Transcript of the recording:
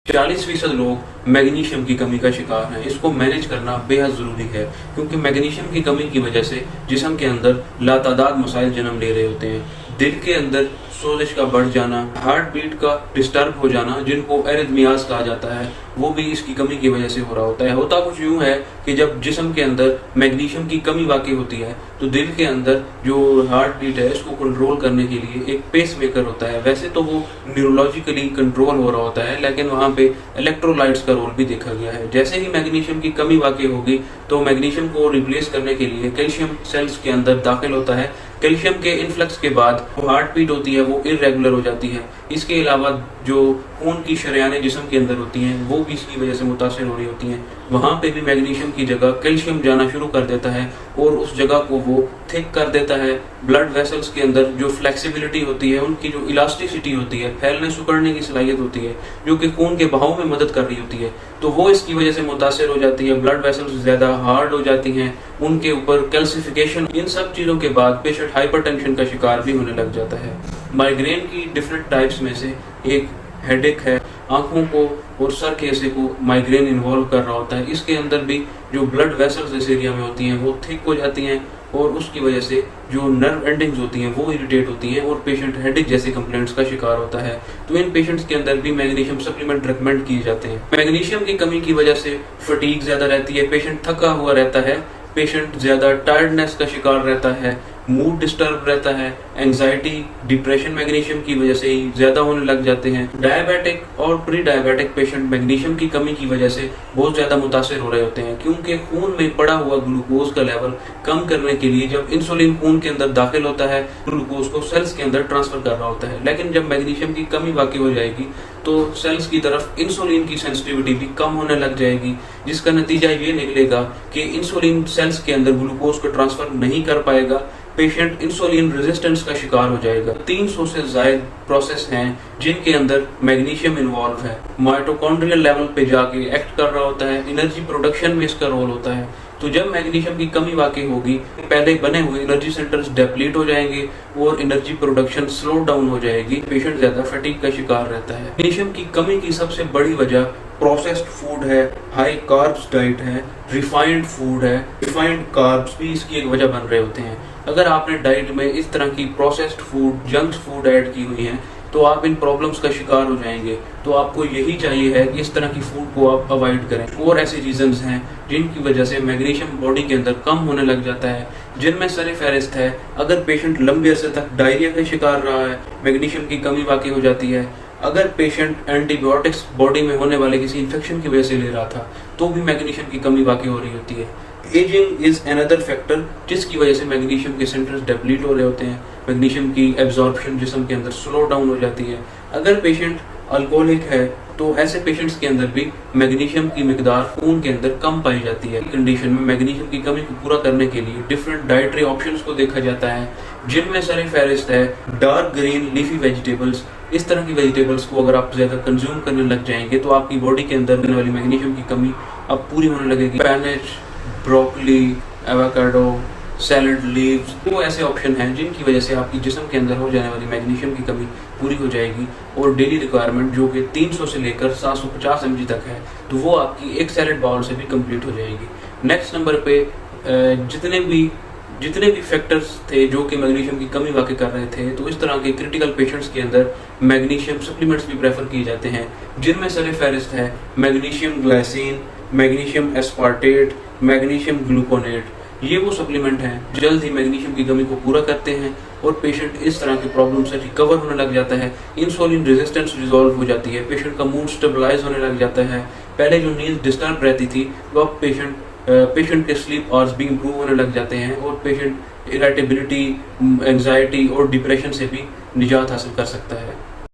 40% लोग मैग्नीशियम की कमी का शिकार हैं। इसको मैनेज करना बेहद ज़रूरी है, क्योंकि मैग्नीशियम की कमी की वजह से जिस्म के अंदर लातादाद मसाइल जन्म ले रहे होते हैं। दिल के अंदर सोजिश का बढ़ जाना, हार्ट बीट का डिस्टर्ब हो जाना, जिनको एरिथमियाज कहा जाता है, वो भी इसकी कमी की वजह से हो रहा होता है। होता कुछ यूँ है कि जब जिस्म के अंदर मैग्नीशियम की कमी वाक़ई होती है तो दिल के अंदर जो हार्ट बीट है इसको कंट्रोल करने के लिए एक पेस मेकर होता है। वैसे तो वो न्यूरोलॉजिकली कंट्रोल हो रहा होता है, लेकिन वहाँ पे इलेक्ट्रोलाइट्स का रोल भी देखा गया है। जैसे ही मैग्नीशियम की कमी वाक़ई होगी तो मैग्नीशियम को रिप्लेस करने के लिए कैल्शियम सेल्स के अंदर दाखिल होता है। कैल्शियम के इन्फ्लक्स के बाद हार्ट बीट होती है वो इरेगुलर हो जाती है। इसके अलावा जो खून की शरेयानें जिस्म के अंदर होती हैं वो भी इसकी वजह से मुतासर हो रही होती हैं। वहाँ पे भी मैग्नीशियम की जगह कैल्शियम जाना शुरू कर देता है और उस जगह को वो थिक कर देता है। ब्लड वेसल्स के अंदर जो फ्लेक्सिबिलिटी होती है, उनकी जो इलास्टिसिटी होती है, फैलने सिकुड़ने की सलाहियत होती है, जो कि खून के बहाव में मदद कर रही होती है, तो वो इसकी वजह से मुतासर हो जाती है। ब्लड वेसल्स ज़्यादा हार्ड हो जाती हैं, उनके ऊपर कैल्सिफिकेशन, इन सब चीज़ों के बाद पेशेंट हाइपरटेंशन का शिकार भी होने लग जाता है। माइग्रेन की डिफरेंट टाइप्स में से एक हेडेक है। आंखों को और सर के हिस्से को माइग्रेन इन्वॉल्व कर रहा होता है। इसके अंदर भी जो ब्लड वेसल्स इस एरिया में होती हैं वो थिक हो जाती हैं और उसकी वजह से जो नर्व एंडिंग्स होती हैं वो इरिटेट होती हैं और पेशेंट हेडेक जैसे कंप्लेंट्स का शिकार होता है। तो इन पेशेंट्स के अंदर भी मैग्नीशियम सप्लीमेंट रिकमेंड किए जाते हैं। मैग्नीशियम की कमी की वजह से फटीग ज़्यादा रहती है, पेशेंट थका हुआ रहता है, पेशेंट ज़्यादा टायर्डनेस का शिकार रहता है, मूड डिस्टर्ब रहता है, एंजाइटी, डिप्रेशन मैग्नीशियम की वजह से ही ज़्यादा होने लग जाते हैं। डायबिटिक और प्री डायबिटिक पेशेंट मैग्नीशियम की कमी की वजह से बहुत ज़्यादा मुतासर हो रहे होते हैं, क्योंकि खून में पड़ा हुआ ग्लूकोज का लेवल कम करने के लिए जब इंसुलिन खून के अंदर दाखिल होता है, ग्लूकोज को सेल्स के अंदर ट्रांसफर कर रहा होता है। लेकिन जब मैग्नीशियम की कमी वाक़ई हो जाएगी तो सेल्स की तरफ इंसुलिन की सेंसिटिविटी भी कम होने लग जाएगी, जिसका नतीजा ये निकलेगा कि इंसुलिन सेल्स के अंदर ग्लूकोज को ट्रांसफर नहीं कर पाएगा, पेशेंट इंसुलिन रेजिस्टेंस का शिकार हो जाएगा। 300 से ज़ायद प्रोसेस हैं जिनके अंदर मैग्नीशियम इन्वॉल्व है। माइटोकॉन्ड्रियल लेवल पे जाके एक्ट कर रहा होता है, एनर्जी प्रोडक्शन में इसका रोल होता है। तो जब मैग्नीशियम की कमी वाक़ई होगी, पहले बने हुए एनर्जी सेंटर्स डेप्लीट हो जाएंगे और एनर्जी प्रोडक्शन स्लो डाउन हो जाएगी, पेशेंट ज़्यादा फटीग का शिकार रहता है। मैग्नीशियम की कमी की सबसे बड़ी वजह प्रोसेस्ड फूड है, हाई कार्ब्स डाइट है, रिफाइंड फूड है। रिफाइंड कार्ब्स भी इसकी एक वजह बन रहे होते हैं। अगर आपने डाइट में इस तरह की processed food, junk food add की हुई है तो आप इन प्रॉब्लम्स का शिकार हो जाएंगे। तो आपको यही चाहिए है कि इस तरह की फूड को आप अवॉइड करें। और ऐसे रीजंस हैं जिनकी वजह से मैग्नीशियम बॉडी के अंदर कम होने लग जाता है, जिनमें सर फहरिस्त है अगर पेशेंट लंबे अरसे तक डायरिया का शिकार रहा है, मैग्नीशियम की कमी वाक़ई हो जाती है। अगर पेशेंट एंटीबायोटिक्स बॉडी में होने वाले किसी इन्फेक्शन की वजह से ले रहा था तो भी मैग्नीशियम की कमी वाक़ई हो रही होती है। एजिंग इज अनदर फैक्टर जिसकी वजह से मैग्नीशियम के सेंटर्स डेप्लीट हो रहे होते हैं, मैग्नीशियम की एब्जॉर्प्शन जिस्म के अंदर स्लो डाउन हो जाती है। अगर पेशेंट अल्कोहलिक है तो ऐसे पेशेंट्स के अंदर भी मैग्नीशियम की मिकदार खून के अंदर कम पाई जाती है। कंडीशन में मैग्नीशियम की कमी को पूरा करने के लिए डिफरेंट डाइटरी ऑप्शंस को देखा जाता है, जिनमें सर फहरिस्त है डार्क ग्रीन लीफी वेजिटेबल्स। इस तरह की वेजिटेबल्स को अगर आप ज़्यादा कंज्यूम करने लग जाएंगे तो आपकी बॉडी के अंदर होने वाली मैग्नीशियम की कमी अब पूरी होने लगेगी। Spinach, broccoli, avocado, salad leaves, वो ऐसे ऑप्शन हैं जिनकी वजह से आपकी जिस्म के अंदर हो जाने वाली मैग्नीशियम की कमी पूरी हो जाएगी। और डेली रिक्वायरमेंट जो कि 300 से लेकर 750 mg तक है, तो वो आपकी एक सैलड बाउल से भी कंप्लीट हो जाएगी। नेक्स्ट नंबर पे जितने भी फैक्टर्स थे जो कि मैग्नीशियम की कमी वाक़ई कर रहे थे, तो इस तरह के क्रिटिकल पेशेंट्स के अंदर मैग्नीशियम सप्लीमेंट्स भी प्रेफर किए जाते हैं, जिनमें सर फहरिस्त है magnesium glycine, magnesium aspartate, magnesium gluconate. ये वो सप्लीमेंट हैं जल्द ही मैग्नीशियम की कमी को पूरा करते हैं और पेशेंट इस तरह के प्रॉब्लम से रिकवर होने लग जाता है। इंसुलिन रेजिस्टेंस रिजॉल्व हो जाती है, पेशेंट का मूड स्टेबलाइज होने लग जाता है। पहले जो नींद डिस्टर्ब रहती थी वो अब पेशेंट के स्लीप आवर्स भी इम्प्रूव होने लग जाते हैं और पेशेंट इरिटेबिलिटी, एंजाइटी और डिप्रेशन से भी निजात हासिल कर सकता है।